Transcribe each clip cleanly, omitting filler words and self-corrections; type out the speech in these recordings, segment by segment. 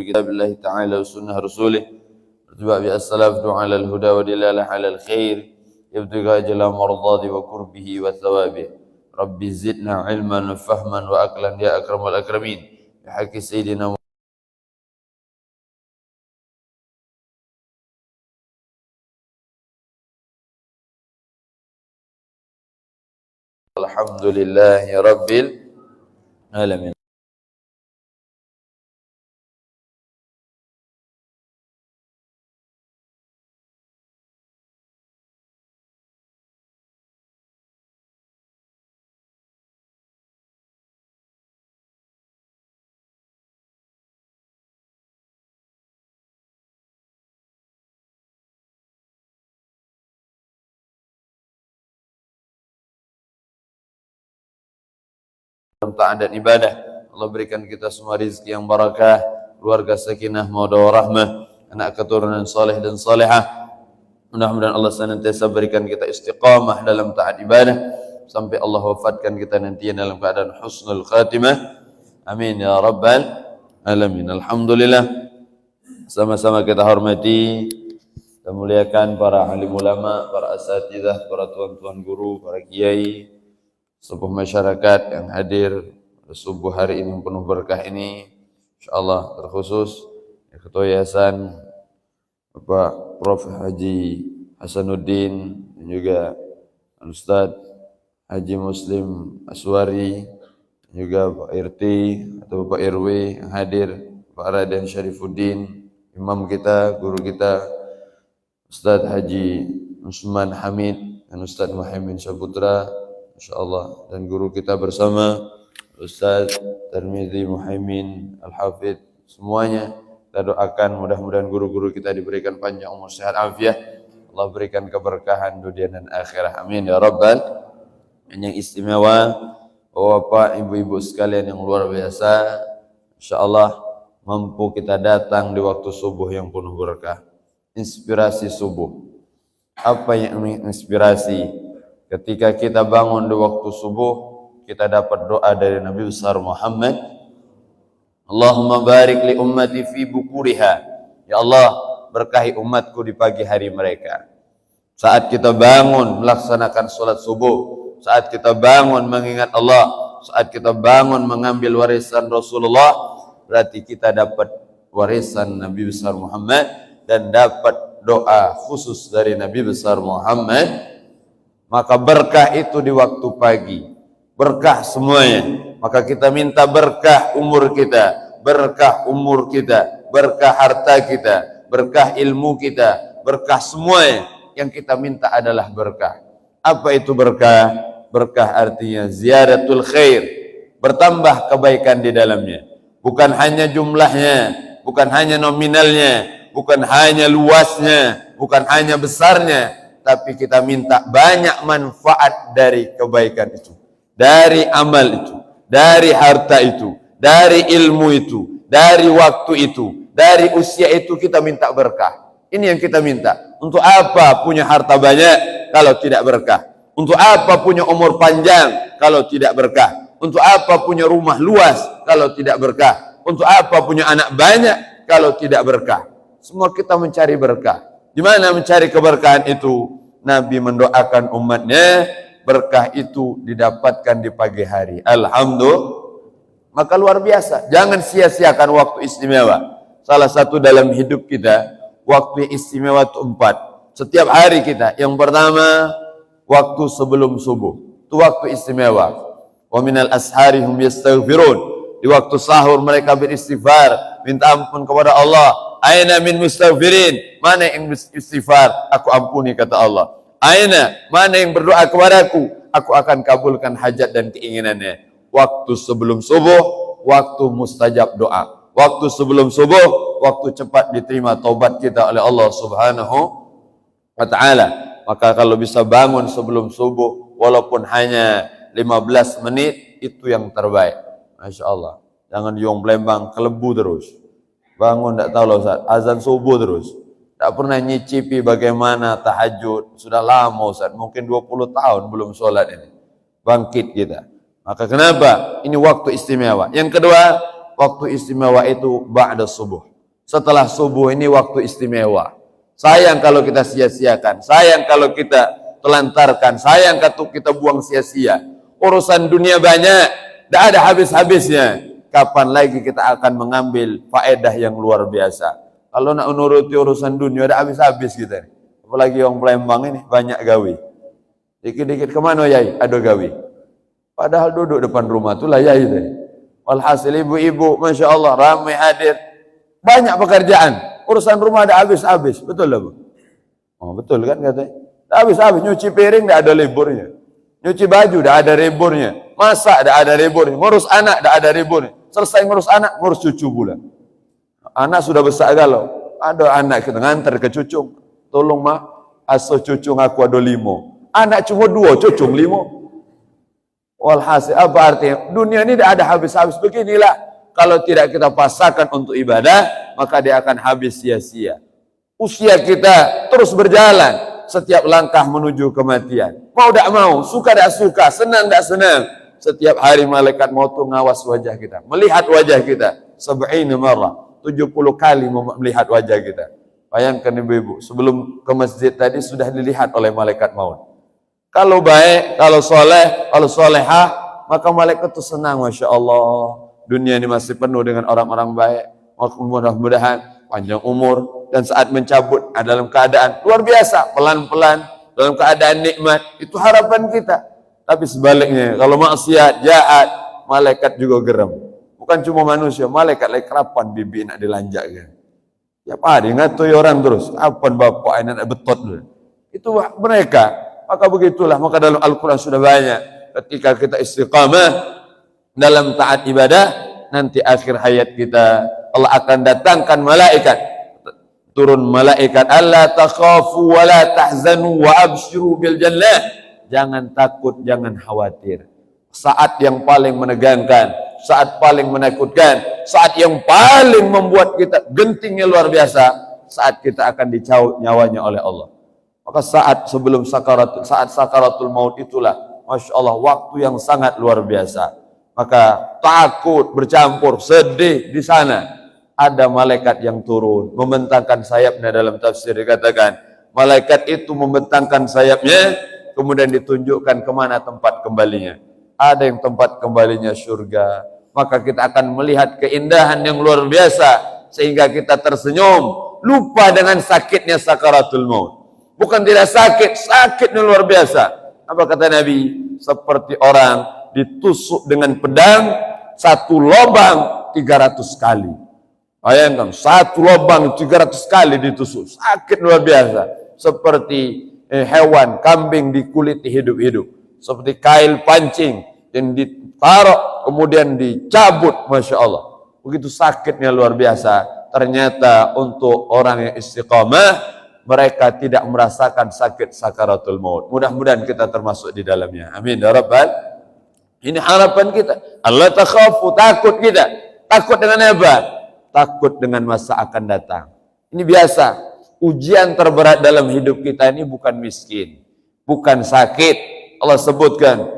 كتاب الله تعالى وسنة رسوله اتباع السلف على الهدى ودلالة على الخير ابتغاء جل مرضاته وقربه وثوابه ربي زدنا علما وفهما وأكلا يا أكرم الأكرمين بحق سيدنا الحمد لله رب العالمين. Taat dan ibadah. Allah berikan kita semua rezeki yang barakah, keluarga sakinah, mawaddah warahmah, anak keturunan saleh dan salehah. Mudah-mudahan Allah senantiasa berikan kita istiqamah dalam taat ibadah sampai Allah wafatkan kita nanti dalam keadaan husnul khatimah. Amin ya rabbal alamin. Alhamdulillah. Sama-sama kita hormati dan muliakan para alim ulama, para asatidzah, para tuan-tuan guru, para kiai, sepuh masyarakat yang hadir pada subuh hari ini yang penuh berkah ini. InsyaAllah terkhusus Ketua Yayasan Bapak Prof. Haji Hasanuddin dan juga Ustaz Haji Muslim Aswari dan juga Pak RT atau Bapak RW yang hadir, Pak Raden Syarifuddin, imam kita, guru kita Ustaz Haji Usman Hamid dan Ustaz Muhammad Syaputra InsyaAllah, dan guru kita bersama Ustaz Tirmizi Muhaimin Al-Hafidh, semuanya kita doakan mudah-mudahan guru-guru kita diberikan panjang umur sehat afiat, Allah berikan keberkahan dunia dan akhirat, amin ya rabbal. Yang istimewa Bapak ibu-ibu sekalian yang luar biasa, InsyaAllah mampu kita datang di waktu subuh yang penuh berkah. Inspirasi subuh, apa yang menginspirasi? Ketika kita bangun di waktu subuh, kita dapat doa dari Nabi besar Muhammad. Allahumma barik li ummati fi bukuriha. Ya Allah, berkahi umatku di pagi hari mereka. Saat kita bangun melaksanakan sholat subuh, saat kita bangun mengingat Allah, saat kita bangun mengambil warisan Rasulullah, berarti kita dapat warisan Nabi besar Muhammad dan dapat doa khusus dari Nabi besar Muhammad. Maka berkah itu di waktu pagi, berkah semuanya. Maka kita minta berkah umur kita, berkah umur kita, berkah harta kita, berkah ilmu kita, berkah semuanya. Yang kita minta adalah berkah. Apa itu berkah? Berkah artinya ziyadatul khair, bertambah kebaikan di dalamnya. Bukan hanya jumlahnya, bukan hanya nominalnya, bukan hanya luasnya, bukan hanya besarnya, tapi kita minta banyak manfaat dari kebaikan itu, dari amal itu, dari harta itu, dari ilmu itu, dari waktu itu, dari usia itu. Kita minta berkah. Ini yang kita minta. Untuk apa punya harta banyak kalau tidak berkah? Untuk apa punya umur panjang kalau tidak berkah? Untuk apa punya rumah luas kalau tidak berkah? Untuk apa punya anak banyak kalau tidak berkah? Semua kita mencari berkah. Di mana mencari keberkahan itu? Nabi mendoakan umatnya berkah itu didapatkan di pagi hari. Alhamdulillah. Maka luar biasa. Jangan sia-siakan waktu istimewa. Salah satu dalam hidup kita, waktu istimewa itu 4. Setiap hari kita. Yang pertama, waktu sebelum subuh. Itu waktu istimewa. Wa minal ashari hum yastaghfirun. Di waktu sahur mereka beristighfar, minta ampun kepada Allah. Aina min mustaghfirin, mana yang istighfar, aku ampuni, kata Allah. Aina, mana yang berdoa kepadaku, aku akan kabulkan hajat dan keinginannya. Waktu sebelum subuh, waktu mustajab doa. Waktu sebelum subuh, waktu cepat diterima taubat kita oleh Allah Subhanahu wa ta'ala. Maka kalau bisa bangun sebelum subuh, walaupun hanya 15 menit, itu yang terbaik. Masya Allah. Jangan diong Palembang kelebu terus. Bangun tak tahu lah Ustaz, azan subuh terus. Tak pernah nyicipi bagaimana tahajud. Sudah lama Ustaz, mungkin 20 tahun belum sholat ini. Bangkit kita. Maka kenapa? Ini waktu istimewa. Yang kedua, waktu istimewa itu ba'da subuh. Setelah subuh ini waktu istimewa. Sayang kalau kita sia-siakan, sayang kalau kita telantarkan, sayang kalau kita buang sia-sia. Urusan dunia banyak, tidak ada habis-habisnya. Kapan lagi kita akan mengambil faedah yang luar biasa? Kalau nak menuruti urusan dunia, ada habis-habis kita. Apalagi orang Palembang ini banyak gawe. Dikit-dikit kemana yai? Ada gawe. Padahal duduk depan rumah itulah yai itu. Walhasil ibu-ibu, masya Allah, ramai hadir. Banyak pekerjaan. Urusan rumah ada habis-habis. Betul lah Bu? Oh betul kan katanya? Habis-habis. Nyuci piring tidak ada liburnya. Nyuci baju tidak ada liburnya. Masak tidak ada liburnya. Ngurus anak tidak ada liburnya. Selesai ngurus anak, ngurus cucu pula. Anak sudah besar galau. Ada anak kita ngantar ke cucung. Tolong mak, asuh cucung aku ada 5. Anak cuma 2, cucung 5. Walhasil apa artinya? Dunia ini tidak ada habis-habis. Beginilah. Kalau tidak kita pasarkan untuk ibadah, maka dia akan habis sia-sia. Usia kita terus berjalan. Setiap langkah menuju kematian. Mau tidak mau, suka tidak suka, senang tidak senang. Setiap hari malaikat maut ngawas wajah kita. Melihat wajah kita. 70 marrah. 70 kali melihat wajah kita. Bayangkan ibu-ibu, sebelum ke masjid tadi sudah dilihat oleh malaikat maut. Kalau baik, kalau soleh, kalau solehah, maka malaikat itu senang, Masya Allah. Dunia ini masih penuh dengan orang-orang baik. Mudah-mudahan panjang umur. Dan saat mencabut dalam keadaan luar biasa. Pelan-pelan, dalam keadaan nikmat. Itu harapan kita. Tapi sebaliknya, kalau maksiat, jahat, malaikat juga geram. Bukan cuma manusia, malaikat lagi kerapan bibi nak dilanjakkan. Tiap hari ngatui orang terus. Apaan bapak ini nak betot dulu. Itu mereka. Maka begitulah. Maka dalam Al-Quran sudah banyak. Ketika kita istiqamah dalam taat ibadah, nanti akhir hayat kita Allah akan datangkan malaikat. Turun malaikat, alla takhafu wa la tahzanu wa abshiru bil jannah. Jangan takut, jangan khawatir. Saat yang paling menegangkan, saat paling menakutkan, saat yang paling membuat kita gentingnya luar biasa, saat kita akan dicabut nyawanya oleh Allah. Maka saat sebelum saat sakaratul maut itulah, Masya Allah, waktu yang sangat luar biasa. Maka takut bercampur sedih di sana. Ada malaikat yang turun membentangkan sayapnya. Dalam tafsir dikatakan malaikat itu membentangkan sayapnya, kemudian ditunjukkan kemana tempat kembalinya. Ada yang tempat kembalinya surga. Maka kita akan melihat keindahan yang luar biasa sehingga kita tersenyum, lupa dengan sakitnya sakaratul maut. Bukan tidak sakit, sakitnya luar biasa. Apa kata Nabi? Seperti orang ditusuk dengan pedang, satu lubang 300 kali. Bayangkan, satu lubang 300 kali ditusuk. Sakit luar biasa. Seperti hewan, kambing dikuliti hidup-hidup. Seperti kail pancing yang ditaruh, kemudian dicabut. Masya Allah. Begitu sakitnya luar biasa. Ternyata untuk orang yang istiqamah, mereka tidak merasakan sakit sakaratul maut. Mudah-mudahan kita termasuk di dalamnya. Amin. Ya Rabbal. Ini harapan kita. Allah takhafu, takut kita. Takut dengan apa? Takut dengan masa akan datang. Ini biasa. Ujian terberat dalam hidup kita ini bukan miskin, bukan sakit. Allah sebutkan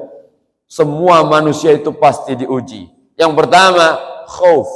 semua manusia itu pasti diuji. Yang pertama, khauf,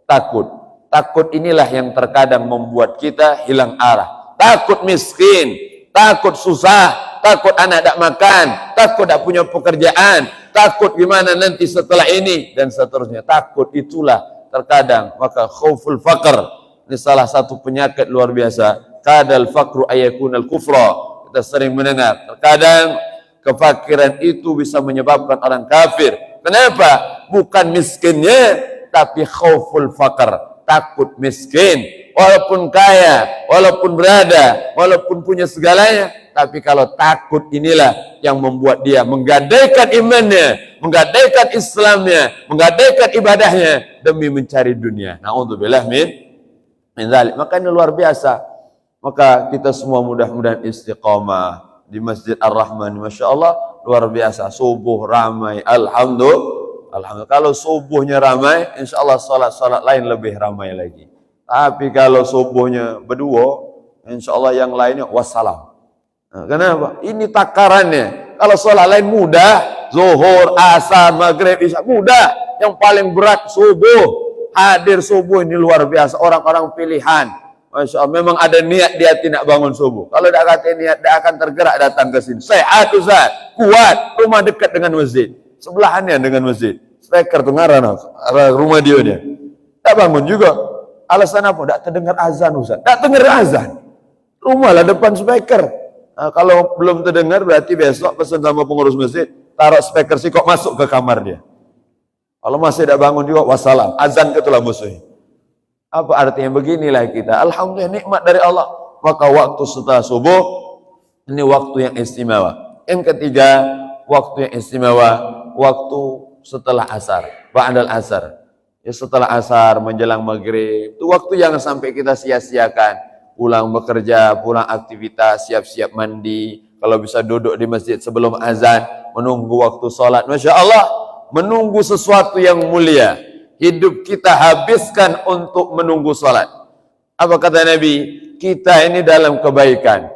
takut. Takut inilah yang terkadang membuat kita hilang arah. Takut miskin, takut susah, takut anak tak makan, takut tak punya pekerjaan, takut gimana nanti setelah ini, dan seterusnya. Takut itulah terkadang. Maka khauful faqr, ini salah satu penyakit luar biasa. Kadal faqru ayakunal kufra. Kita sering mendengar. Terkadang kefakiran itu bisa menyebabkan orang kafir. Kenapa? Bukan miskinnya, tapi khauful faqr. Takut miskin. Walaupun kaya, walaupun berada, walaupun punya segalanya, tapi kalau takut inilah yang membuat dia menggadaikan imannya, menggadaikan Islamnya, menggadaikan ibadahnya demi mencari dunia. Na'udzubillah min dzalik. Maka ini luar biasa. Maka kita semua mudah-mudahan istiqamah di Masjid Ar-Rahman. Masya Allah, luar biasa. Subuh ramai, alhamdulillah. Kalau subuhnya ramai, insya Allah salat-salat lain lebih ramai lagi. Tapi kalau subuhnya berdua, insya Allah yang lainnya wassalam. Nah, kenapa? Ini takarannya. Kalau sholat lain mudah, zuhur, asar, maghrib, isya mudah. Yang paling berat subuh. hadir subuh ini luar biasa. Orang-orang pilihan. Masya Allah, memang ada niat dia tidak bangun subuh. Kalau tidak kata niat, dia akan tergerak datang ke sini. Sehat Ustaz, kuat, rumah dekat dengan masjid. Sebelahannya dengan masjid. Speaker tuh ngarana, rumah dia. Tak bangun juga. Alasan apa? Tak terdengar azan Ustaz. Tak terdengar azan. Rumah lah depan speaker. Nah, kalau belum terdengar berarti besok pesan sama pengurus masjid, taruh speaker sih kok masuk ke kamar dia. Kalau masih tidak bangun juga, wassalam. Azan ketulah musuh. Apa artinya? Beginilah kita. Alhamdulillah nikmat dari Allah. Maka waktu setelah subuh, ini waktu yang istimewa. Yang ketiga, waktu yang istimewa, waktu setelah asar. Ba'dal asar. Ya, setelah asar, menjelang maghrib. Itu waktu yang sampai kita sia-siakan. Pulang bekerja, pulang aktivitas, siap-siap mandi. Kalau bisa duduk di masjid sebelum azan, menunggu waktu sholat. Masya Allah, menunggu sesuatu yang mulia. Hidup kita habiskan untuk menunggu salat. Apa kata Nabi? Kita ini dalam kebaikan.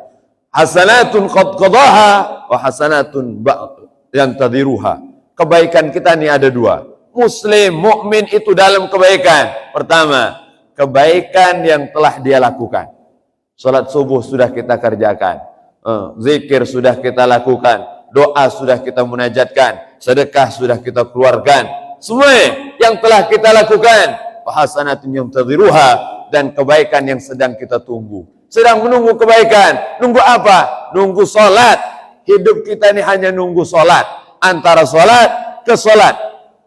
Hasanatun qad qadaha wa hasanatun ba'd yantadhiruha. Kebaikan kita ini ada dua. Muslim, mukmin itu dalam kebaikan. Pertama, kebaikan yang telah dia lakukan. Salat subuh sudah kita kerjakan. Zikir sudah kita lakukan. Doa sudah kita munajatkan. Sedekah sudah kita keluarkan. Semua yang telah kita lakukan, hasanatun yantadhiruha, dan kebaikan yang sedang kita tunggu. Sedang menunggu kebaikan. Nunggu apa? Nunggu salat. Hidup kita ini hanya nunggu salat. Antara salat ke salat.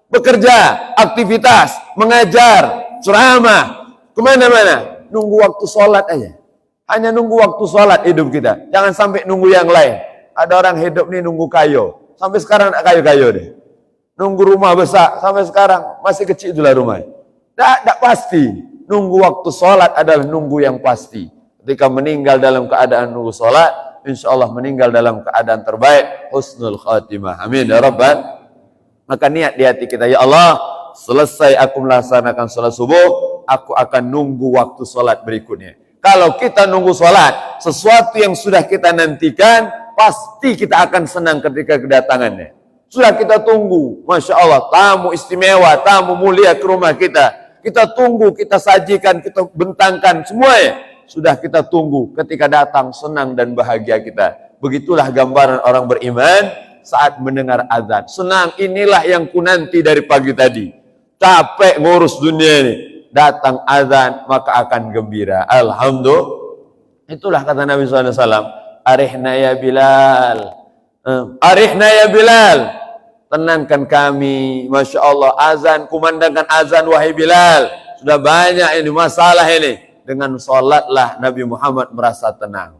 Bekerja, aktivitas, mengajar, ceramah, kemana-mana. Nunggu waktu salat aja. Hanya nunggu waktu salat hidup kita. Jangan sampai nunggu yang lain. Ada orang hidup nih nunggu kayu. Sampai sekarang nak kayu-kayu deh. Nunggu rumah besar, sampai sekarang masih kecil itulah rumah. Tak pasti. Nunggu waktu sholat adalah nunggu yang pasti. Ketika meninggal dalam keadaan nunggu sholat, insya Allah meninggal dalam keadaan terbaik, husnul khatimah. Amin ya Rabbal. Maka niat di hati kita, ya Allah, selesai aku melaksanakan sholat subuh, aku akan nunggu waktu sholat berikutnya. Kalau kita nunggu sholat, sesuatu yang sudah kita nantikan, pasti kita akan senang ketika kedatangannya. Sudah kita tunggu, Masya Allah, tamu istimewa, tamu mulia ke rumah kita. Kita tunggu, kita sajikan, kita bentangkan, semuanya. Sudah kita tunggu, ketika datang senang dan bahagia kita. Begitulah gambaran orang beriman saat mendengar azan. Senang, inilah yang ku nanti dari pagi tadi. Capek ngurus dunia ini. Datang azan, maka akan gembira. Alhamdulillah. Itulah kata Nabi SAW. Arihna ya Bilal. Arihna ya Bilal. Tenangkan kami, Masya Allah, azan, kumandangkan azan, wahai Bilal. Sudah banyak ini masalah ini. Dengan sholatlah Nabi Muhammad merasa tenang.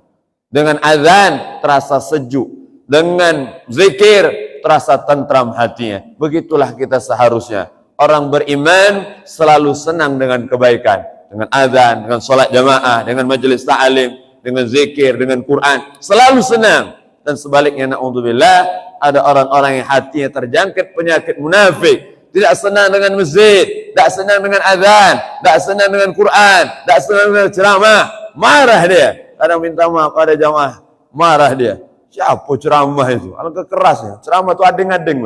Dengan azan terasa sejuk. Dengan zikir terasa tentram hatinya. Begitulah kita seharusnya. Orang beriman selalu senang dengan kebaikan. Dengan azan, dengan sholat jamaah, dengan majelis ta'alim, dengan zikir, dengan Quran. Selalu senang. Dan sebaliknya, na'udzubillah, ada orang-orang yang hatinya terjangkit penyakit munafik. Tidak senang dengan masjid, tidak senang dengan azan, tidak senang dengan Quran, tidak senang dengan ceramah. Marah dia. Kadang minta maaf pada jamaah. Marah dia. Siapa ceramah itu? Alangkah kerasnya. Ceramah itu ading-ading.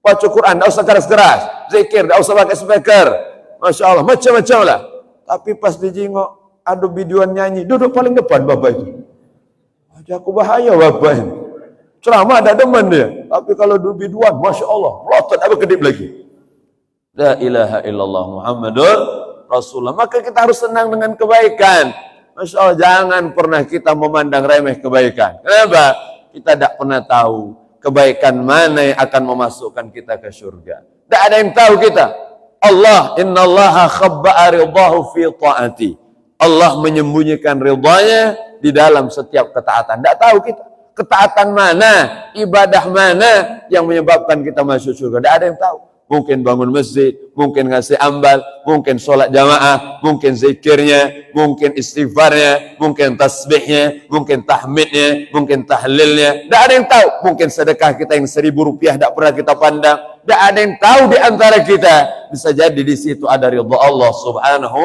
Baca Quran, tidak usah keras-keras. Zikir, tidak usah pakai speaker. Masya Allah, macam-macam lah. Tapi pas dijengok, ada videoan nyanyi. Duduk paling depan bapak itu. Aku bahaya bapak ini. Ceramah ada demen dia. Tapi kalau duduk biduan, Masya Allah, melotot apa kedip lagi. La ilaha illallah Muhammadur Rasulullah. Maka kita harus senang dengan kebaikan. Masya Allah, jangan pernah kita memandang remeh kebaikan. Kenapa? Kita tidak pernah tahu kebaikan mana yang akan memasukkan kita ke surga. Tidak ada yang tahu kita. Allah, innallaha khabba'a ridahu fi ta'ati. Allah menyembunyikan ridhanya di dalam setiap ketaatan. Tidak tahu kita. Ketaatan mana, ibadah mana yang menyebabkan kita masuk surga. Tidak ada yang tahu. Mungkin bangun masjid, mungkin ngasih ambal, mungkin sholat jamaah, mungkin zikirnya, mungkin istighfarnya, mungkin tasbihnya, mungkin tahmidnya, mungkin tahlilnya. Tidak ada yang tahu. Mungkin sedekah kita yang 1.000 rupiah tidak pernah kita pandang. Tidak ada yang tahu di antara kita. Bisa jadi di situ ada ridha Allah Subhanahu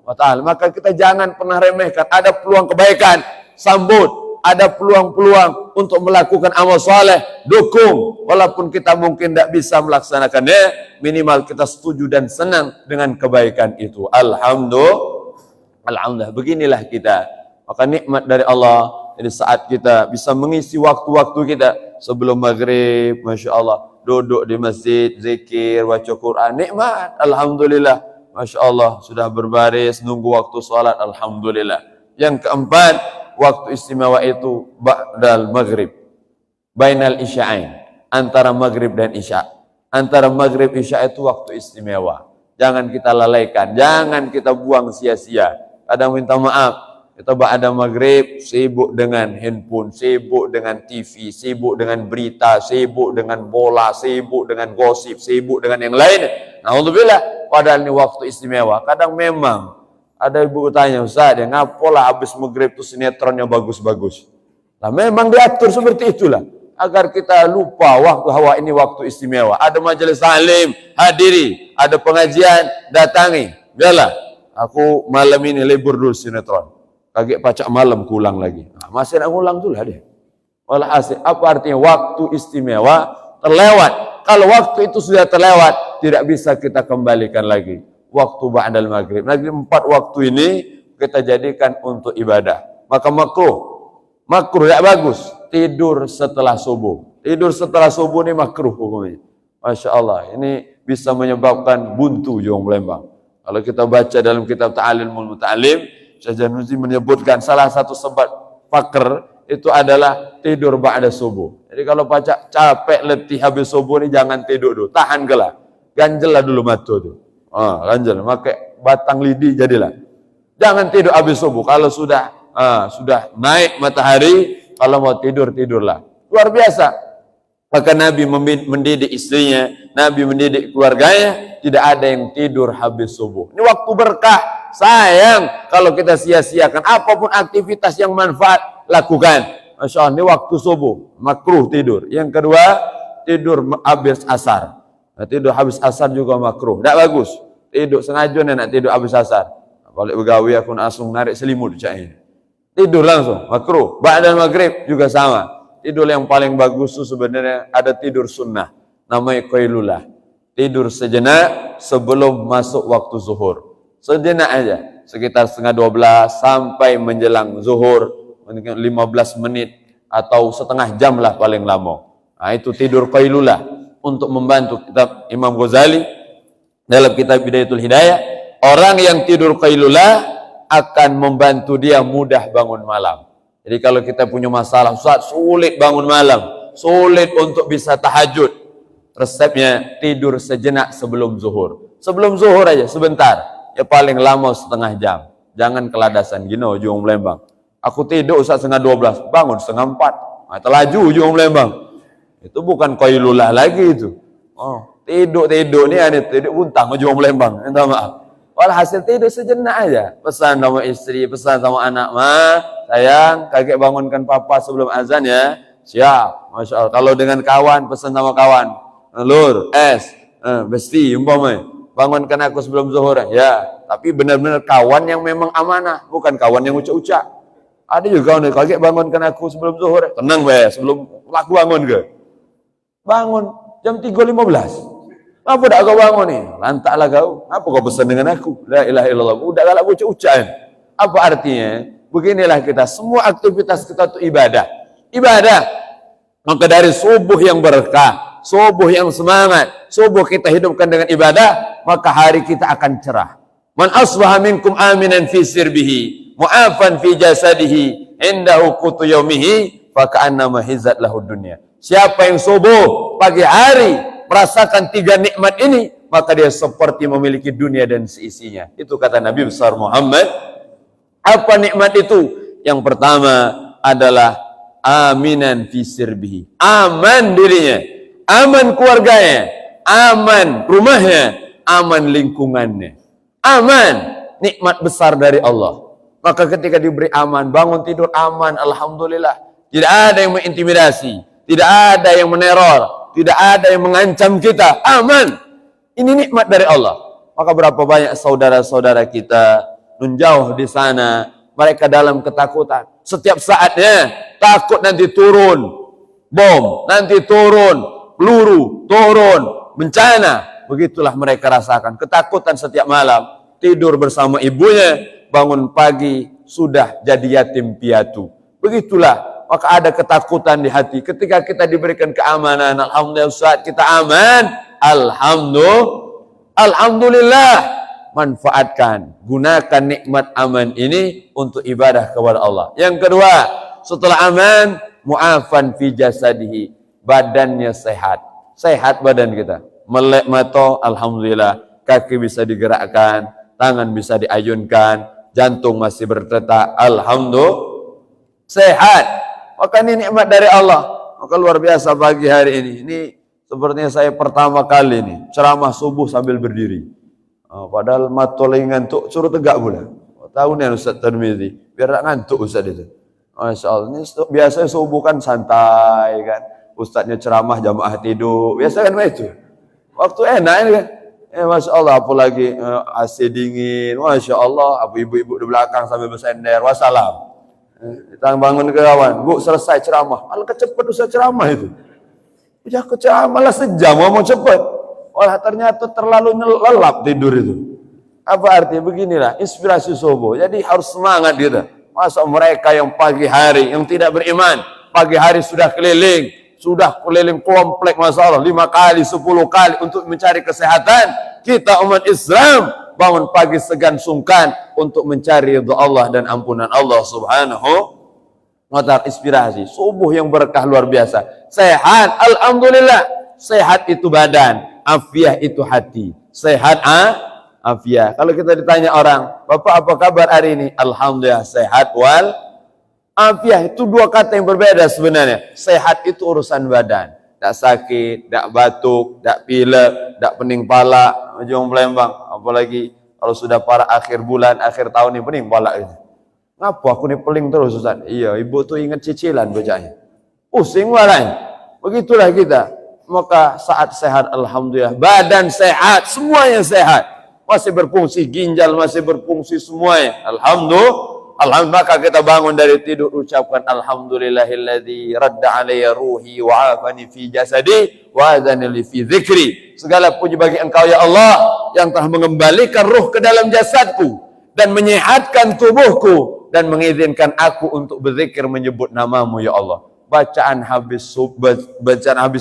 wa ta'ala. Maka kita jangan pernah remehkan. Ada peluang kebaikan, sambut. ada peluang-peluang untuk melakukan amal soleh, dukung. Walaupun kita mungkin tidak bisa melaksanakannya, minimal kita setuju dan senang dengan kebaikan itu. Alhamdulillah, beginilah kita. Maka nikmat dari Allah. Jadi saat kita bisa mengisi waktu-waktu kita sebelum maghrib, Masya Allah, duduk di masjid, zikir, baca Quran, nikmat, Alhamdulillah. Masya Allah, sudah berbaris, nunggu waktu sholat, Alhamdulillah. Yang keempat, waktu istimewa itu ba'dal maghrib, bainal isya'ain, antara maghrib dan isya. Antara maghrib isya itu waktu istimewa. Jangan kita lalaikan, jangan kita buang sia-sia. Kadang minta maaf, kita ba'da maghrib sibuk dengan handphone, sibuk dengan TV, sibuk dengan berita, sibuk dengan bola, sibuk dengan gosip, sibuk dengan yang lain. Alhamdulillah, padahal ini waktu istimewa. Kadang memang ada ibu tanya, Ustaz, ya ngapolah habis maghrib itu sinetronnya bagus-bagus. Nah memang diatur seperti itulah, agar kita lupa bahwa ini waktu istimewa. Ada majelis taklim, hadiri, ada pengajian, datangi. Biarlah, aku malam ini libur dulu sinetron. Kaget pacak malam kulang lagi. Nah, masih nak ngulang tu lah dia. Walhasil, apa artinya waktu istimewa terlewat? Kalau waktu itu sudah terlewat, tidak bisa kita kembalikan lagi. Waktu ba'dal maghrib. Lagi 4 waktu ini kita jadikan untuk ibadah. Maka makruh tidak bagus. Tidur setelah subuh. Tidur setelah subuh ini makruh hukumnya. Masya Allah, ini bisa menyebabkan buntu di orang Palembang. Kalau kita baca dalam kitab Ta'alimul Muta'alim, Syekh Januzi menyebutkan salah satu sebab fakir itu adalah tidur ba'da subuh. Jadi kalau pacak capek letih habis subuh ini jangan tidur dulu, tahan gelah, ganjel lah dulu mata tu. Ganjel, pakai batang lidi jadilah. Jangan tidur habis subuh. Kalau sudah naik matahari, kalau mau tidur tidurlah. Luar biasa. Maka Nabi mendidik istrinya, Nabi mendidik keluarganya, tidak ada yang tidur habis subuh. Ini waktu berkah. Sayang kalau kita sia-siakan apapun aktivitas yang manfaat, lakukan. Masya Allah, ini waktu subuh, makruh tidur. Yang kedua, tidur habis asar. Nah, tidur habis asar juga makruh, tidak bagus. Tidur sengaja nak tidur habis asar. Balik begawi aku langsung narik selimut cak ini. Tidur langsung, makruh. Ba'dal maghrib juga sama. Tidur yang paling bagus itu sebenarnya ada tidur sunnah, namanya qailulah. Tidur sejenak sebelum masuk waktu zuhur. Sejenak aja, sekitar 11:30 sampai menjelang zuhur, mungkin 15 menit atau setengah jam lah paling lama. Nah, itu tidur qailulah untuk membantu. Kitab Imam Ghazali dalam kitab Bidayatul Hidayah, orang yang tidur qailulah akan membantu dia mudah bangun malam. Jadi kalau kita punya masalah, Ustaz, sulit bangun malam, sulit untuk bisa tahajud, resepnya tidur sejenak sebelum zuhur. Sebelum zuhur aja sebentar. Ya paling lama setengah jam. Jangan keladasan gini ujung Palembang. Aku tidur Ustaz 11:30, bangun 3:30. Nah, telaju ujung Palembang. Itu bukan qailulah lagi itu. Tidur ni ada tidur buntang ujung Palembang. Minta maaf. Walhasil tidur sejenak aja. Pesan sama istri, pesan sama anak, sayang, kakek bangunkan papa sebelum azan ya. Siap. Masya Allah. Kalau dengan kawan, pesan sama kawan. Lur, besti, umpamanya. Bangunkan aku sebelum zuhur ya, tapi benar-benar kawan yang memang amanah, bukan kawan yang ucap-ucap. Ada juga kawan kakek bangunkan aku sebelum zuhur, tenang sebelum aku bangun ke, bangun jam 3:15. Apa dah kau bangun ni? Lantaklah kau. Apa kau pesan dengan aku? La ilaha illallah. Udah galak ucap-ucap. Apa artinya? Beginilah kita, semua aktivitas kita itu ibadah. Ibadah. Maka dari subuh yang berkah, subuh yang semangat, subuh kita hidupkan dengan ibadah, maka hari kita akan cerah. Man asbaha minkum aminan fi sirbihi, mu'afan fi jasadihi, indahu qutu yaumihi, fa ka'annama hizat lahu dunya. Siapa yang subuh pagi hari merasakan 3 nikmat ini, maka dia seperti memiliki dunia dan seisinya. Itu kata Nabi besar Muhammad. Apa nikmat itu? Yang pertama adalah aminan fi sirbihi, aman dirinya, aman keluarganya, aman rumahnya, aman lingkungannya, aman, nikmat besar dari Allah. Maka ketika diberi aman, bangun tidur aman, alhamdulillah. Tidak ada yang mengintimidasi, tidak ada yang meneror, tidak ada yang mengancam kita, aman. Ini nikmat dari Allah. Maka berapa banyak saudara-saudara kita menjauh di sana, mereka dalam ketakutan. Setiap saatnya takut nanti turun bom, nanti turun peluru, turun bencana. Begitulah mereka rasakan ketakutan setiap malam. Tidur bersama ibunya, bangun pagi sudah jadi yatim piatu. Begitulah, maka ada ketakutan di hati. Ketika kita diberikan keamanan, alhamdulillah saat kita aman, alhamdulillah. Manfaatkan, gunakan nikmat aman ini untuk ibadah kepada Allah. Yang kedua, setelah aman, mu'afan fi jasadihi, badannya sehat. Sehat badan kita. Melek mata, alhamdulillah. Kaki bisa digerakkan, tangan bisa diayunkan, jantung masih berdetak, alhamdulillah. Sehat. Maka ini nikmat dari Allah. Maka luar biasa pagi hari ini. Ini sepertinya saya pertama kali nih ceramah subuh sambil berdiri. Padahal mata lagi ngantuk, suruh tegak pula. Tahu nih Ustaz Tirmizi, biar tak ngantuk Ustaz itu. Masya Allah, ini biasanya subuh kan santai kan. Ustaznya ceramah, jamaah tidur. Biasa kan begitu. Waktu enak ini kan. Masya Allah, apalagi AC dingin. Masya Allah, ibu-ibu di belakang sambil bersender. Wassalam. Kita bangun ke kawan. Bu, selesai ceramah. Malah cepat Ustaz ceramah itu. Udah ceramah lah sejam, ngomong cepat. Wah ternyata terlalu lelap tidur itu. Apa artinya? Beginilah inspirasi subuh. Jadi harus semangat gitu. Masa mereka yang pagi hari yang tidak beriman, pagi hari sudah keliling komplek masalah 5 kali 10 kali untuk mencari kesehatan. Kita umat Islam bangun pagi segan sungkan untuk mencari ridha Allah dan ampunan Allah Subhanahu wa ta'ala. Inspirasi subuh yang berkah luar biasa. Sehat, alhamdulillah. Sehat itu badan, afiah itu hati. Sehat afiah. Kalau kita ditanya orang, Bapak apa kabar hari ini? Alhamdulillah sehat wal afiah. Itu dua kata yang berbeda sebenarnya. Sehat itu urusan badan. Tak sakit, tak batuk, tak pilek, tak pening pala, ujung Palembang. Apalagi kalau sudah para akhir bulan, akhir tahun ini pening pala gitu. Ngapa aku nih peling terus Ustaz? Iya, ibu tuh ingat cicilan bacanya. Pusing walanya. Begitulah kita. Maka saat sehat alhamdulillah, badan sehat, semuanya sehat, masih berfungsi ginjal, masih berfungsi semuanya, alhamdulillah. Maka kita bangun dari tidur ucapkan alhamdulillahilladzi radda alayya ruhi wa afani fi jasadi wa adani li fi dzikri. Segala puji bagi Engkau ya Allah yang telah mengembalikan ruh ke dalam jasadku dan menyehatkan tubuhku dan mengizinkan aku untuk berzikir menyebut namamu ya Allah. Bacaan habis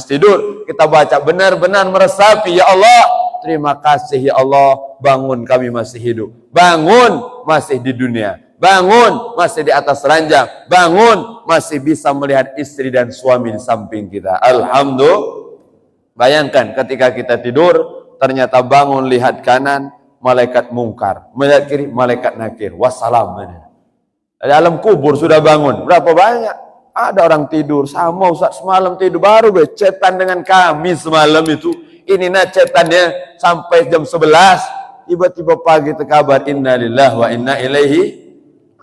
tidur kita baca benar-benar meresapi ya Allah, terima kasih ya Allah, bangun kami masih hidup, bangun masih di dunia, bangun masih di atas ranjang, bangun masih bisa melihat istri dan suami di samping kita, alhamdulillah. Bayangkan ketika kita tidur ternyata bangun lihat kanan malaikat mungkar, melihat kiri malaikat nakir, wassalam. Dalam kubur sudah bangun berapa banyak. Ada orang tidur, sama Ustaz semalam tidur baru cetan dengan kami semalam itu. Ini cetannya sampai jam 11. Tiba-tiba pagi terkabar innalillahi wa inna ilaihi.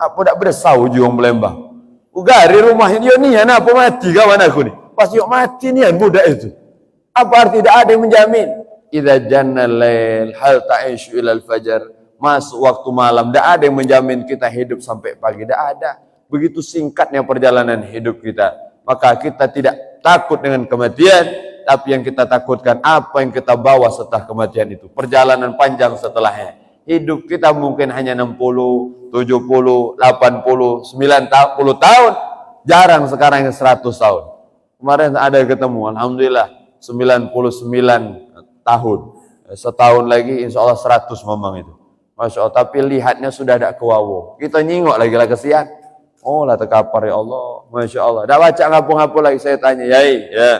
Apa tak bersau juang Palembang. Ugari rumahnya dia ni apa mati kawan aku ni. Pas yuk mati ni budak itu. Apa arti tidak ada yang menjamin? Idza janna lail hal ta'ishu ilal fajar. Masuk waktu malam, tidak ada yang menjamin kita hidup sampai pagi, tidak ada. Begitu singkatnya perjalanan hidup kita. Maka kita tidak takut dengan kematian, tapi yang kita takutkan apa yang kita bawa setelah kematian itu. Perjalanan panjang setelahnya. Hidup kita mungkin hanya 60, 70, 80, 90 tahun. Jarang sekarang yang 100 tahun. Kemarin ada ketemu, alhamdulillah 99 tahun. Setahun lagi insya Allah 100 memang itu. Masya Allah, tapi lihatnya sudah ada kewawo. Kita nyingok lagi lah kesian. Oh lah terkapar ya Allah, Masya Allah. Dah baca ngapu-ngapu lagi, saya tanya, Yai, ya,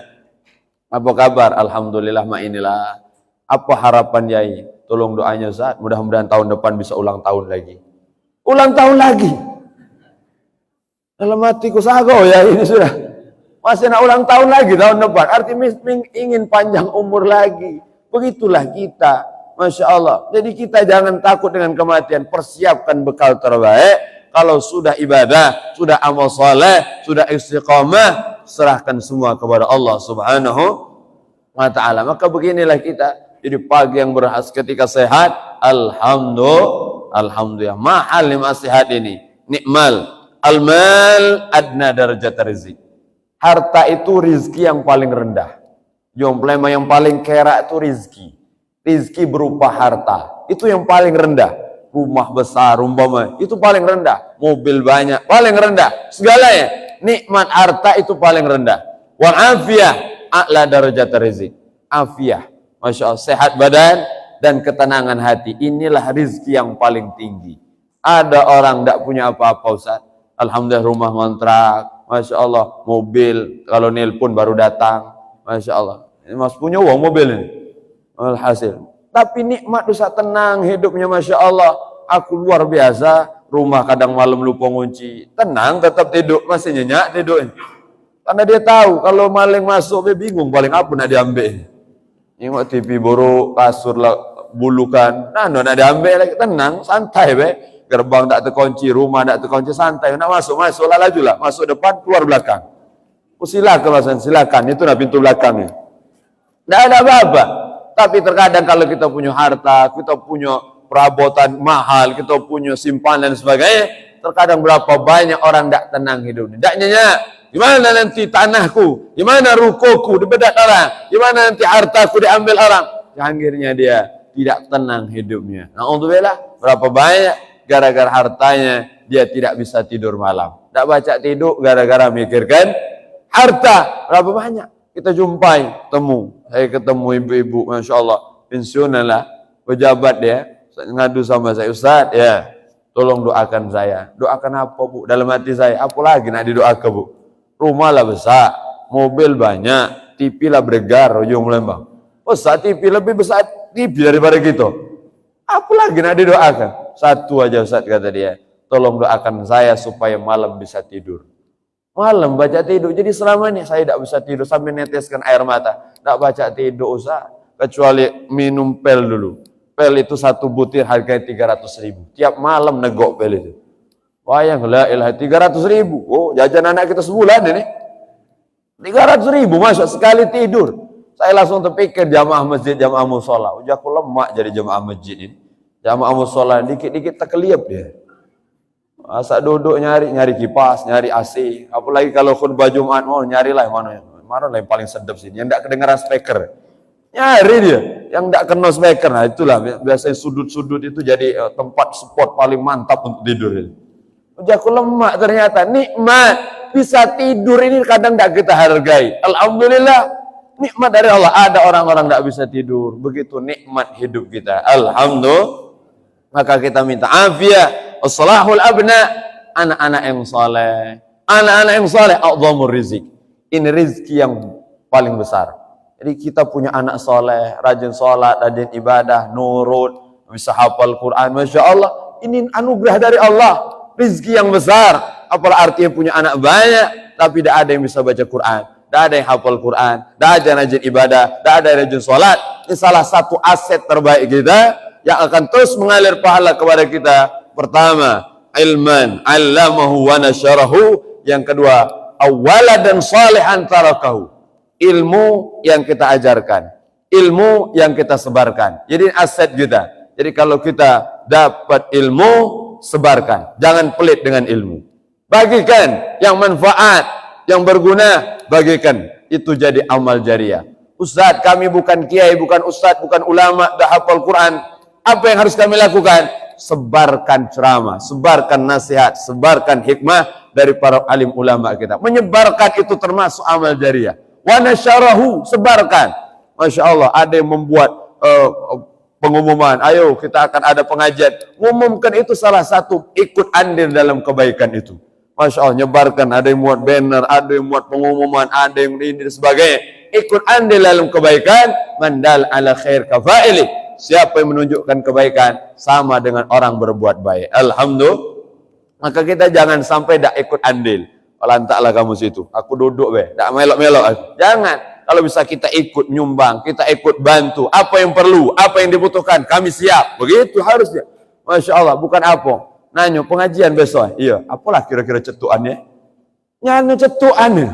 apa kabar? Alhamdulillah, mak inilah. Apa harapan Yai? Tolong doanya Ustaz, mudah-mudahan tahun depan bisa ulang tahun lagi. Ulang tahun lagi? Dalam hatiku sago ya ini sudah. Masih nak ulang tahun lagi tahun depan. Artinya ingin panjang umur lagi. Begitulah kita, Masya Allah. Jadi kita jangan takut dengan kematian. Persiapkan bekal terbaik. Kalau sudah ibadah, sudah amal saleh, sudah istiqamah, serahkan semua kepada Allah Subhanahu wa ta'ala. Maka beginilah kita. Jadi pagi yang berhas ketika sehat, alhamdulillah. Mahal nih sehat ini. Nikmal. Al-mal adna darajat rizki. Harta itu rizki yang paling rendah. Jomplema yang paling kera itu rizki. Rizki berupa harta. Itu yang paling rendah. Rumah besar, umpama, itu paling rendah. Mobil banyak, paling rendah. Segalanya. Nikmat harta itu paling rendah. Wal afiyah a'la darajat rizki. Afiyah. Masya Allah. Sehat badan dan ketenangan hati. Inilah rizki yang paling tinggi. Ada orang tidak punya apa-apa, Ustaz. Alhamdulillah rumah kontrak, Masya Allah, mobil, kalau nelpon baru datang, Masya Allah. Ini Mas punya uang mobil ini. Alhasil. Tapi nikmat Ustaz, tenang hidupnya, Masya Allah. Aku luar biasa, rumah kadang malam lupa ngunci. Tenang, tetap tidur, masih nyenyak tidur. Karena dia tahu, kalau maling masuk, dia bingung, paling apa nak diambil. Ini TV buruk, kasur lah, bulukan, nah nak diambil lagi, tenang, santai be. Gerbang tak terkunci, rumah tak terkunci, santai. Nak masuk, lah laju lah. Masuk depan, keluar belakang. Oh, silakan, silakan. Itu nah pintu belakangnya. Tidak ada apa-apa. Tapi terkadang kalau kita punya harta, kita punya perabotan mahal, kita punya simpanan dan sebagainya, terkadang berapa banyak orang tidak tenang hidupnya. Tidak nyenyak. Gimana nanti tanahku? Gimana rukoku dibedak orang? Gimana nanti hartaku diambil orang? Akhirnya dia tidak tenang hidupnya. Alhamdulillah, berapa banyak gara-gara hartanya dia tidak bisa tidur malam. Tak baca tidur gara-gara mikirkan harta. Berapa banyak kita jumpai, temu. Saya ketemu ibu-ibu, Masya Allah, pensiunan lah, pejabat dia, ngadu sama saya, Ustaz, ya, tolong doakan saya. Doakan apa, Bu? Dalam hati saya, apa lagi nak didoakan, Bu? Rumah lah besar, mobil banyak, TV lah bergar, ujung Lembang. Ustaz, TV lebih besar TV daripada kita. Apa lagi nak didoakan? Satu aja Ustaz, kata dia, tolong doakan saya supaya malam bisa tidur. Malam baca tidur. Jadi selama ini saya tidak bisa tidur sampai neteskan air mata. Tidak baca tidur Ustaz, kecuali minum pel dulu. Pel itu satu butir harganya 300.000. Tiap malam negok pel itu. Wayang la ilaha 300.000. Oh, jajan anak kita sebulan ini. 300.000 masuk sekali tidur. Saya langsung terpikir jamaah masjid, jamaah musola. Udah aku lemak jadi jamaah masjid ini. Jamaah musola dikit-dikit terkeliap dia. Masa duduk nyari kipas, nyari AC. Apalagi kalau khutbah Jumat, oh nyarilah mana yang paling sedap sini. Yang tidak kedengaran speaker. Nyari dia, yang tidak kena speaker. Nah itulah biasanya sudut-sudut itu jadi tempat spot paling mantap untuk tidur. Udah aku lemak ternyata. Nikmat bisa tidur ini kadang tidak kita hargai. Alhamdulillah. Nikmat dari Allah. Ada orang-orang tidak bisa tidur. Begitu nikmat hidup kita. Alhamdulillah. Maka kita minta afiat. As-salahul abna. Anak-anak yang saleh. Anak-anak yang saleh. A'zamur rizq. Ini rizki yang paling besar. Jadi kita punya anak saleh, rajin salat, rajin ibadah, nurut, bisa hafal Quran. Masya Allah. Ini anugerah dari Allah. Rizki yang besar. Apalah artinya punya anak banyak, tapi tidak ada yang bisa baca Quran. Tidak ada yang hafal Quran, tidak ada yang rajin ibadah, tidak ada yang rajin sholat. Ini salah satu aset terbaik kita yang akan terus mengalir pahala kepada kita. Pertama, ilman allamahu wa nasyarahu. Yang kedua, awwaladan salihan tarakahu. Ilmu yang kita ajarkan, ilmu yang kita sebarkan. Jadi aset kita. Jadi kalau kita dapat ilmu, sebarkan. Jangan pelit dengan ilmu. Bagikan yang manfaat, yang berguna, bagikan. Itu jadi amal jariah. Ustaz, kami bukan kiai, bukan ustaz, bukan ulama, dah hafal Quran. Apa yang harus kami lakukan? Sebarkan ceramah, sebarkan nasihat, sebarkan hikmah dari para alim ulama kita. Menyebarkan itu termasuk amal jariah. Wa nasyarahu, sebarkan. Masya Allah, ada yang membuat pengumuman, ayo kita akan ada pengajian. Umumkan itu salah satu ikut andil dalam kebaikan itu. Masya Allah, nyebarkan, ada yang muat banner, ada yang muat pengumuman, ada yang ini dan sebagainya. Ikut andil dalam kebaikan, mandal ala khair kafaili. Siapa yang menunjukkan kebaikan sama dengan orang berbuat baik. Alhamdulillah. Maka kita jangan sampai tak ikut andil. Lantaklah kamu situ, aku duduk tak melok-melok aku. Jangan. Kalau bisa kita ikut nyumbang, kita ikut bantu. Apa yang perlu, apa yang dibutuhkan, kami siap. Begitu harusnya. Masya Allah, bukan apa. Nanya pengajian besok. Iya, apalah kira-kira cetuannya? Nyana cetuannya.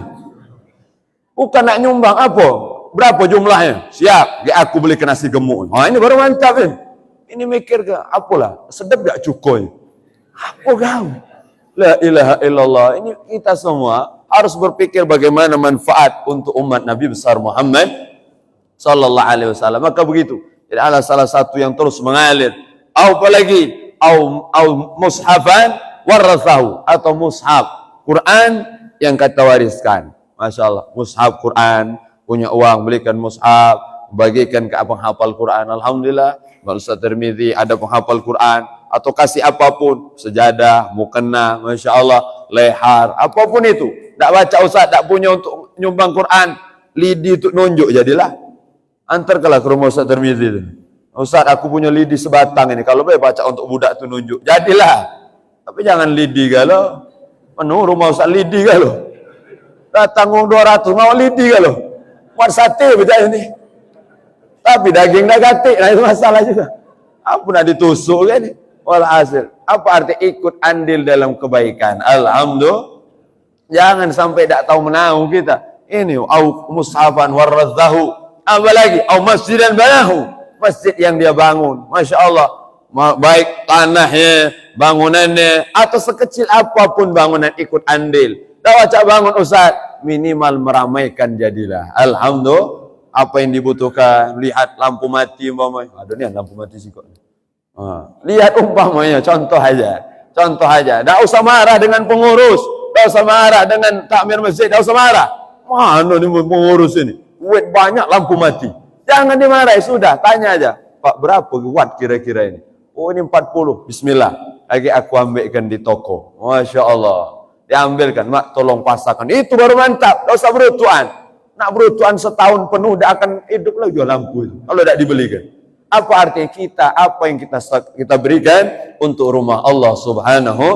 Bukan nak nyumbang apa? Berapa jumlahnya? Siap. Aku beli ke nasi gemuk. Oh, ini baru mantap kan? Ini mikir ke apalah? Sedap gak cukoy? Apa kau? La ilaha illallah. Ini kita semua harus berpikir bagaimana manfaat untuk umat Nabi besar Muhammad sallallahu alaihi wasallam. Maka begitu. Jadi ada salah satu yang terus mengalir. Apalagi au mushafan warathahu, atau mushaf Quran yang kita wariskan. Masya Allah, mushaf Quran, punya uang belikan mushaf, bagikan ke penghafal Quran. Alhamdulillah, Ustaz Tirmidzi ada penghafal Quran, atau kasih apapun, sejadah, mukena, Masya Allah, lehar, apapun itu. Tak baca Ustaz, tak punya untuk nyumbang Quran, lidi untuk nunjuk, jadilah. Antarkanlah ke rumah Ustaz Tirmidzi itu. Ustaz, aku punya lidi sebatang ini, kalau boleh baca untuk budak itu nunjuk, jadilah. Tapi jangan lidi galau, penuh rumah Ustaz lidi galau. Datang 200, mau lidi galau. Buat sate betul ini. Tapi daging dah gatik, nah itu masalah juga. Apa nak ditusuk kan ni? Walhasil, apa arti ikut andil dalam kebaikan? Alhamdulillah. Jangan sampai tak tahu menahu kita. Ini au mushafan waradhahu. Apa lagi? Au masjidan banahu. Masjid yang dia bangun. Masya Allah. Baik tanahnya, bangunannya, atau sekecil apapun bangunan ikut andil. Tak baca bangun Ustaz, minimal meramaikan jadilah. Alhamdulillah. Apa yang dibutuhkan, lihat lampu mati umpamanya. Ada ni lampu mati sih kok. Lihat umpamanya, contoh aja. Tak usah marah dengan pengurus, tak usah marah dengan takmir masjid, tak usah marah. Mana ni pengurus ini? Duit banyak, lampu mati. Jangan dimarahi, sudah, tanya aja. Pak, berapa watt kira-kira ini? Oh, ini 40. Bismillah. Lagi aku ambilkan di toko. Masya Allah. Diambilkan, mak tolong pasangkan. Itu baru mantap, tak usah berutuan. Nak berutuan setahun penuh, dah akan hidup lagi jual lampu itu. Kalau tak dibelikan. Apa artinya kita, apa yang kita berikan untuk rumah Allah Subhanahu.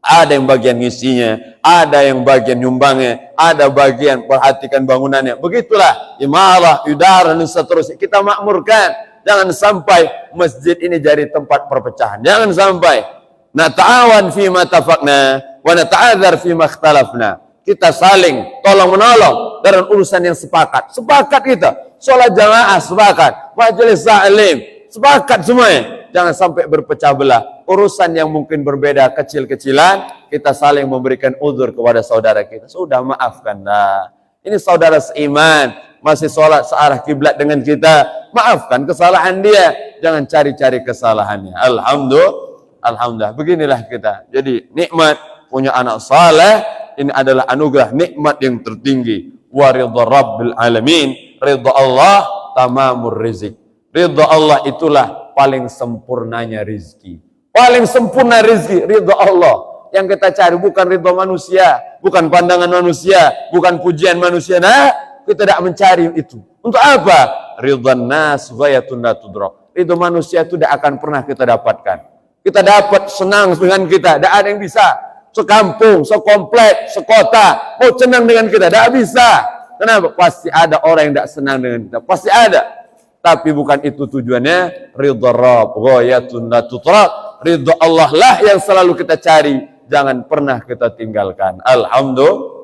Ada yang bagian ngisinya, ada yang bagian nyumbangnya, ada bagian perhatikan bangunannya. Begitulah imarah, idara, dan seterusnya. Kita makmurkan. Jangan sampai masjid ini jadi tempat perpecahan. Jangan sampai nata'awan fima tafaqna wa nata'adzar fima ikhtalafna. Kita saling tolong menolong dalam urusan yang sepakat. Sepakat kita. Sholat jamaah sepakat. Majelis ta'lim sepakat semuanya. Jangan sampai berpecah belah. Urusan yang mungkin berbeda kecil-kecilan, kita saling memberikan uzur kepada saudara kita. Sudah, maafkanlah. Ini saudara seiman, masih sholat searah kiblat dengan kita. Maafkan kesalahan dia. Jangan cari-cari kesalahannya. Alhamdulillah. Beginilah kita. Jadi nikmat punya anak saleh. Ini adalah anugerah nikmat yang tertinggi. Wa ridha rabbil alamin. Ridha Allah tamamur rizq. Ridha Allah itulah paling sempurnanya rizki. Paling sempurna rizki, ridha Allah. Yang kita cari bukan ridha manusia, bukan pandangan manusia, bukan pujian manusia. Nah, kita tidak mencari itu. Untuk apa? Ridha nas ghayatun la tudrak. Ridha manusia itu tidak akan pernah kita dapatkan. Kita dapat senang dengan kita, tidak ada yang bisa. Sekampung, sekomplek, sekota, mau senang dengan kita, tidak bisa. Kenapa? Pasti ada orang yang tidak senang dengan kita. Pasti ada. Tapi bukan itu tujuannya. Ridha Rabb ghayatun la tudrak. Ridha Allah lah yang selalu kita cari. Jangan pernah kita tinggalkan. Alhamdulillah.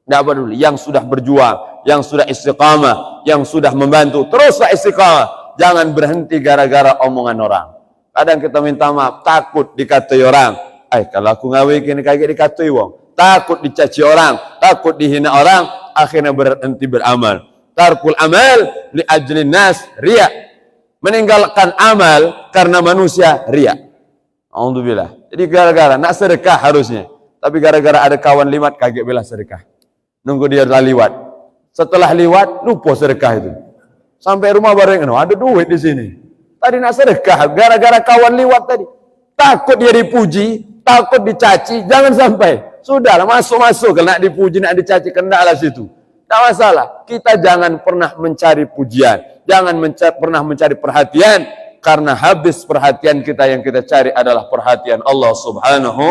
Tidak peduli. Yang sudah berjuang, yang sudah istiqamah, yang sudah membantu, teruslah istiqamah. Jangan berhenti gara-gara omongan orang. Kadang kita minta maaf, takut dikatai orang. Kalau aku ngawi kini kaget dikatai wong. Takut dicaci orang, takut dihina orang, akhirnya berhenti beramal. Tarkul amal li ajli nas riya. Meninggalkan amal karena manusia riya. Alhamdulillah. Jadi gara-gara nak sedekah harusnya, tapi gara-gara ada kawan liwat kaget bela sedekah. Nunggu dia dah liwat. Setelah liwat lupa sedekah itu. Sampai rumah baru ingat, ada duit di sini. Tadi nak sedekah gara-gara kawan liwat tadi. Takut dia dipuji, takut dicaci, jangan sampai. Sudahlah masuk-masuk kalau nak dipuji, nak dicaci, kendaklah situ. Tak masalah. Kita jangan pernah mencari pujian, jangan pernah mencari perhatian, karena habis perhatian kita yang kita cari adalah perhatian Allah Subhanahu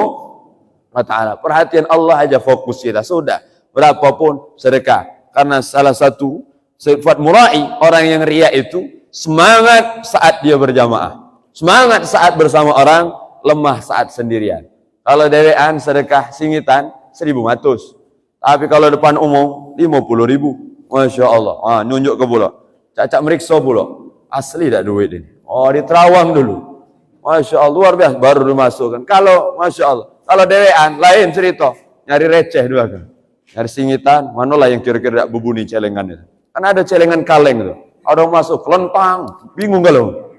wa ta'ala. Perhatian Allah aja fokus kita. Sudah, berapapun sedekah. Karena salah satu sifat murai, orang yang riya itu semangat saat dia berjamaah, semangat saat bersama orang, lemah saat sendirian. Kalau dewean sedekah singitan 1.100, tapi kalau depan umum 50.000. Masya Allah. Nunjuk ke pula, cacak meriksa pula, asli tak duit ini. Oh, di terawang dulu. Masya Allah, luar biasa. Baru dimasukkan. Kalau Masya Allah, Kalau dewean lain cerita, nyari receh dua kan. Nyari singitan, manalah yang kira-kira bubuni celengan itu. Kan ada celengan kaleng itu. Ada masuk lentang, bingung kalau.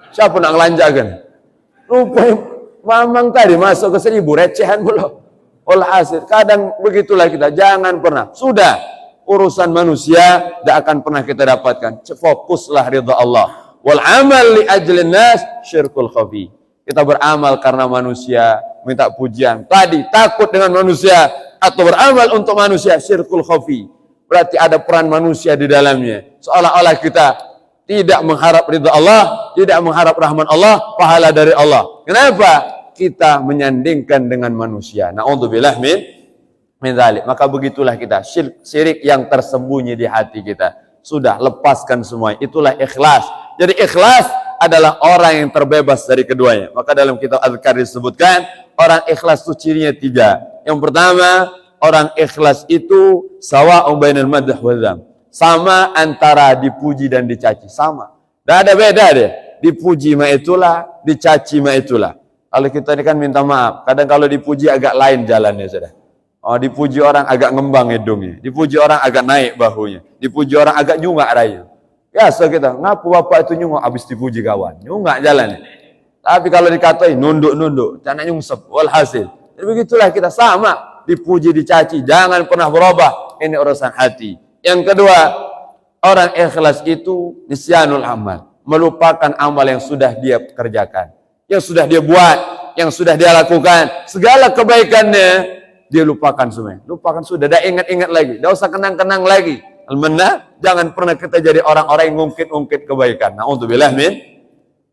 Siapa nak ngelanjakan? Rupanya mamang tadi masuk ke 1000 recehan belum. Walhasil, kadang begitulah kita, jangan pernah. Sudah, urusan manusia tidak akan pernah kita dapatkan. Fokuslah ridha Allah. Wal amal li ajlin nas syirkul khafi. Kita beramal karena manusia, minta pujian. Tadi takut dengan manusia atau beramal untuk manusia, syirkul khafi. Berarti ada peran manusia di dalamnya. Seolah-olah kita tidak mengharap ridha Allah, tidak mengharap rahmat Allah, pahala dari Allah. Kenapa? Kita menyandingkan dengan manusia. Na'udzubillah min dzalik. Maka begitulah kita, syirik yang tersembunyi di hati kita. Sudah, lepaskan semua. Itulah ikhlas. Jadi ikhlas adalah orang yang terbebas dari keduanya. Maka dalam kitab Adzkar disebutkan, orang ikhlas itu cirinya 3. Yang pertama, orang ikhlas itu sawa'un bainal madh wa dzam. Sama antara dipuji dan dicaci, sama. Tidak ada beda deh. Dipuji mah itulah, dicaci mah itulah. Kalau kita ini kan minta maaf, kadang kalau dipuji agak lain jalannya sudah. Oh, dipuji orang agak ngembang hidungnya, dipuji orang agak naik bahunya, dipuji orang agak nyungak raya. Biasa kita, ngapu bapak itu nyungak habis dipuji kawan, nyungak jalannya. Tapi kalau dikatain nunduk-nunduk, jangan nyungsep, walhasil. Jadi begitulah kita sama, dipuji dicaci, jangan pernah berubah. Ini urusan hati. Yang kedua, orang ikhlas itu nisyanul amal, melupakan amal yang sudah dia kerjakan, yang sudah dia buat, yang sudah dia lakukan, segala kebaikannya dia lupakan semua. Lupakan sudah, dah ingat-ingat lagi, dah usah kenang-kenang lagi. Almanna, jangan pernah kita jadi orang-orang yang ngungkit-ngungkit kebaikan. Na'udzubillah min.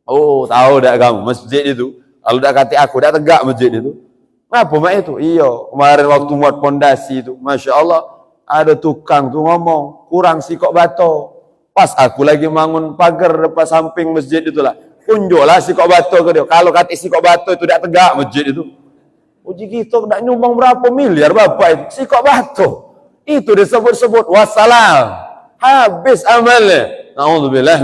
Oh, tahu dah kamu masjid itu, kalau dah kata aku dah tegak masjid itu. Apa mak itu? Iya, kemarin waktu buat pondasi itu, Masya Allah, ada tukang tuh ngomong, kurang sikok bato. Pas aku lagi bangun pagar depan samping masjid itulah, kunjuklah sikok bato ke dia. Kalau kata sikok bato itu tidak tegak masjid itu. Uji kita tidak nyumbang berapa miliar bapak itu. Sikok bato. Itu disebut-sebut wassalam. Habis amalnya. Na'udzubillah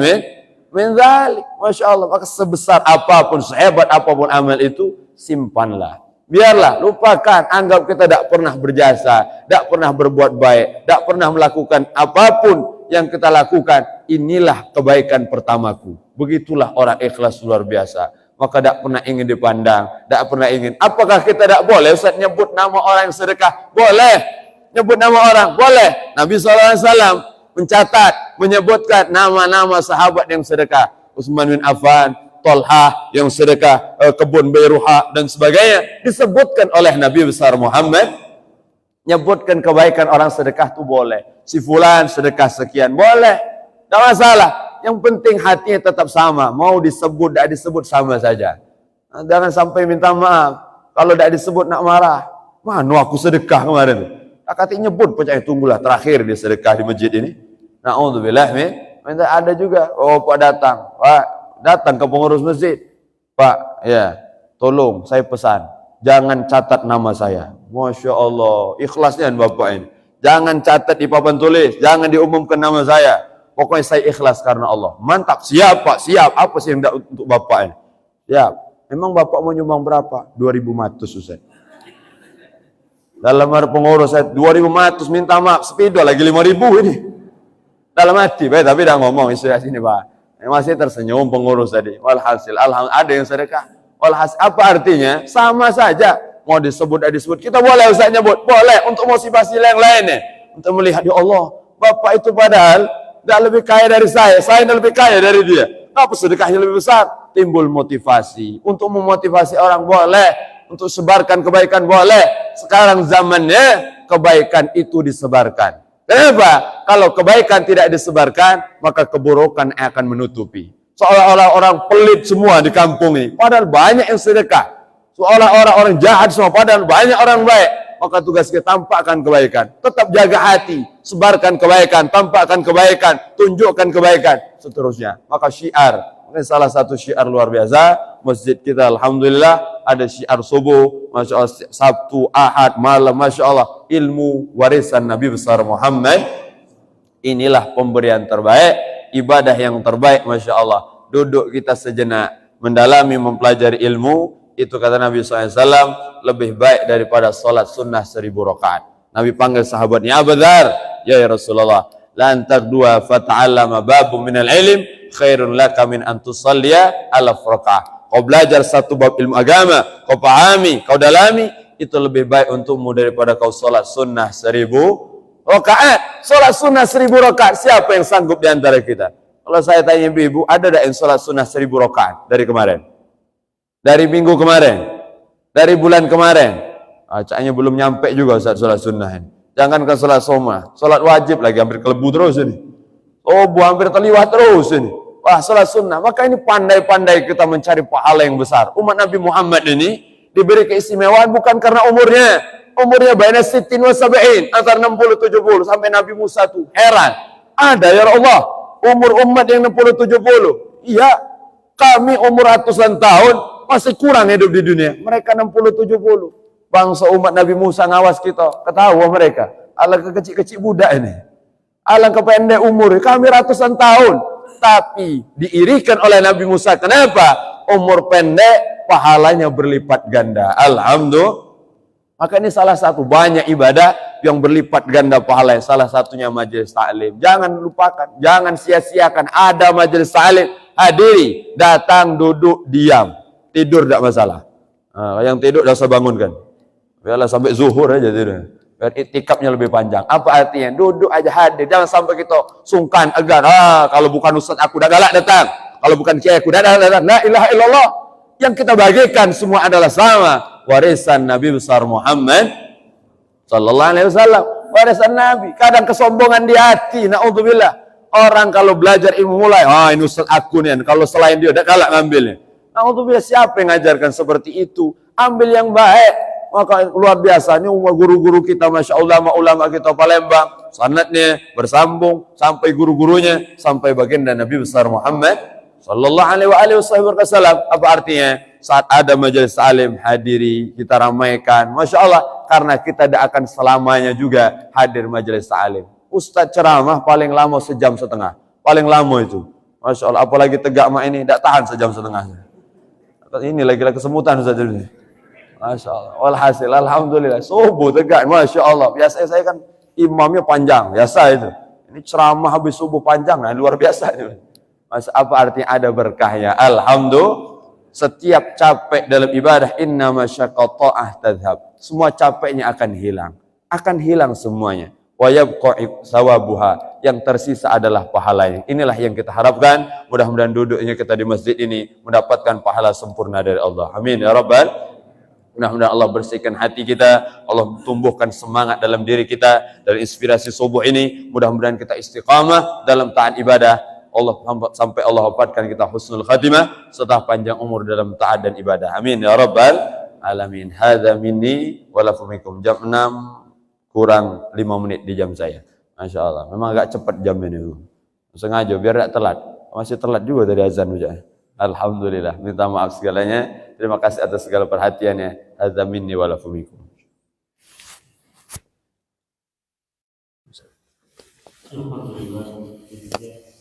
min dzalik. Masya Allah. Maka sebesar apapun, sehebat apapun amal itu, simpanlah. Biarlah, lupakan. Anggap kita tidak pernah berjasa, tidak pernah berbuat baik, tidak pernah melakukan apapun yang kita lakukan. Inilah kebaikan pertamaku. Begitulah orang ikhlas luar biasa. Maka tidak pernah ingin dipandang, tidak pernah ingin. Apakah kita tidak boleh Ustaz nyebut nama orang yang sedekah? Boleh. Nyebut nama orang? Boleh. Nabi SAW mencatat, menyebutkan nama-nama sahabat yang sedekah. Utsman bin Affan, Tolhah yang sedekah, kebun Bairuha dan sebagainya. Disebutkan oleh Nabi besar Muhammad. Nyebutkan kebaikan orang sedekah itu boleh. Si fulan sedekah sekian, boleh. Tidak masalah. Yang penting hatinya tetap sama. Mau disebut, tidak disebut sama saja. Nah, jangan sampai minta maaf. Kalau tidak disebut nak marah. Mana aku sedekah kemarin? Katanya nyebut, percaya tunggulah. Terakhir dia sedekah di masjid ini. Na'udzubillah minta ada juga. Oh, Pak datang. Pak datang ke pengurus masjid. Pak, ya, tolong saya pesan. Jangan catat nama saya. Masya Allah. Ikhlasnya Bapak ini. Jangan catat di papan tulis. Jangan diumumkan nama saya. Pokoknya saya ikhlas karena Allah. Mantap, siap Pak, siap. Apa sih yang tidak untuk Bapak ini? Siap. Memang Bapak mau nyumbang berapa? 2.000 matus Ustaz. Dalam pengurus saya 2.000 matus, minta maaf. Sepido lagi 5.000 ini. Dalam hati, baik, tapi dah ngomong istilah sini Pak. Masih tersenyum pengurus tadi. Walhasil, alhamdulillah ada yang sedekah. Walhasil, apa artinya? Sama saja. Mau disebut, ada disebut. Kita boleh Ustaz nyebut. Boleh untuk motivasi yang lainnya. Untuk melihat, ya Allah, Bapak itu padahal tidak lebih kaya dari saya lebih kaya dari dia. Apa sedekahnya lebih besar? Timbul motivasi. Untuk memotivasi orang boleh. Untuk sebarkan kebaikan boleh. Sekarang zamannya kebaikan itu disebarkan. Kenapa? Kalau kebaikan tidak disebarkan, maka keburukan akan menutupi. Seolah-olah orang pelit semua di kampung ini. Padahal banyak yang sedekah. Seolah-olah orang jahat semua. Padahal banyak orang baik. Maka tugas kita tampakkan kebaikan. Tetap jaga hati. Sebarkan kebaikan. Tampakkan kebaikan. Tunjukkan kebaikan. Seterusnya. Maka syiar. Ini salah satu syiar luar biasa. Masjid kita Alhamdulillah. Ada syiar subuh. Masya Allah. Sabtu, Ahad, malam. Masya Allah. Ilmu warisan Nabi besar Muhammad. Inilah pemberian terbaik. Ibadah yang terbaik. Masya Allah. Duduk kita sejenak. Mendalami, mempelajari ilmu. itu kata Nabi SAW lebih baik daripada salat sunnah 1000 rakaat. Nabi panggil sahabatnya, Abu Dzar, ya Rasulullah, lan taqdua fata'allama babun minal ilm khairun laka min an tusalliya 1000 rakaat. Kau belajar satu bab ilmu agama, kau pahami, kau dalami, itu lebih baik untukmu daripada kau salat sunnah 1000 rakaat. Salat sunnah 1000 rakaat, siapa yang sanggup di antara kita? Kalau saya tanya ibu-ibu, ada tak yang salat sunnah 1000 rakaat dari kemarin? Dari minggu kemarin? Dari bulan kemarin? Caknya belum nyampe juga saat salat sunnah ini. Jangan ke salat sunnah, salat wajib lagi hampir kelebu terus ini. Oh, hampir terliwat terus ini. Wah, salat sunnah. Maka ini pandai-pandai kita mencari pahala yang besar. Umat Nabi Muhammad ini diberi keistimewaan bukan karena umurnya. Umurnya baina sittin wa sab'in, antara 60-70 sampai Nabi Musa tuh heran. Ada ya Allah, umur umat yang 60-70. Iya, kami umur ratusan tahun masih kurang hidup di dunia. Mereka 60-70. Bangsa umat Nabi Musa ngawas kita, ketawa mereka. Alangkah kecil-kecil budak ini. Alangkah pendek umur, kami ratusan tahun. Tapi diirikan oleh Nabi Musa. Kenapa? Umur pendek, pahalanya berlipat ganda. Alhamdulillah. Maka ini salah satu banyak ibadah yang berlipat ganda pahalanya. Salah satunya majelis ta'lim. Jangan lupakan, jangan sia-siakan. Ada majelis ta'lim, hadiri, datang, duduk, diam. Tidur tidak masalah. Yang tidur dah usah bangunkan. Biarlah sampai zuhur aja tidur. Biar itikafnya lebih panjang. Apa artinya? Duduk aja hadir. Jangan sampai kita sungkan, enggan. Kalau bukan ustaz aku dah galak datang. Kalau bukan kiai aku dah datang. La ilaha illallah. Yang kita bagikan semua adalah sama. Warisan Nabi besar Muhammad sallallahu alaihi wasallam. Warisan Nabi. Kadang kesombongan di hati. Na'udzubillah. Orang kalau belajar ilmu mulai, ini ustaz aku nih. Kalau selain dia dah galak ngambilnya. Na'udzubillah, siapa yang ngajarkan seperti itu? Ambil yang baik. Maka luar biasa, ini guru-guru kita, Masya Allah, ulama kita Palembang, sanadnya bersambung sampai guru-gurunya, sampai baginda Nabi besar Muhammad sallallahu alaihi wasallam. Apa artinya? Saat ada majelis alim, hadiri, kita ramaikan, Masya Allah, karena kita tidak akan selamanya juga hadir majelis alim. Ustadz ceramah paling lama 1,5 jam, paling lama itu, Masya Allah. Apalagi tegak mak ini, tidak tahan 1,5 jam. Ini lagi-lagi kesemutan Ustadz ini. Masya Allah. Walhasil, alhamdulillah. Subuh tegak, Masya Allah. Biasanya saya kan imamnya panjang, biasa itu. Ini ceramah habis subuh panjang, luar biasa itu. Mas, apa artinya ada berkahnya? Alhamdulillah. Setiap capek dalam ibadah, inna masyaqqa ta'ah tadhhab. Semua capeknya akan hilang. Akan hilang semuanya. Wa yabqa sawabuha. Yang tersisa adalah pahalanya. Inilah yang kita harapkan. Mudah-mudahan duduknya kita di masjid ini mendapatkan pahala sempurna dari Allah. Amin ya rabbal. Mudah-mudahan Allah bersihkan hati kita, Allah tumbuhkan semangat dalam diri kita dari inspirasi subuh ini. Mudah-mudahan kita istiqamah dalam taat ibadah. Allah sampai Allah wafatkan kita husnul khatimah serta panjang umur dalam taat dan ibadah. Amin ya rabbal alamin. Hadza minni wa lakum jam 6 kurang 5 menit di jam saya. Masya Allah. Memang agak cepat jam ini. Sengaja biar tidak telat. Masih telat juga tadi azan udah. Alhamdulillah. Minta maaf segalanya. Terima kasih atas segala perhatiannya. Hadza minni wa lakum. Alhamdulillah.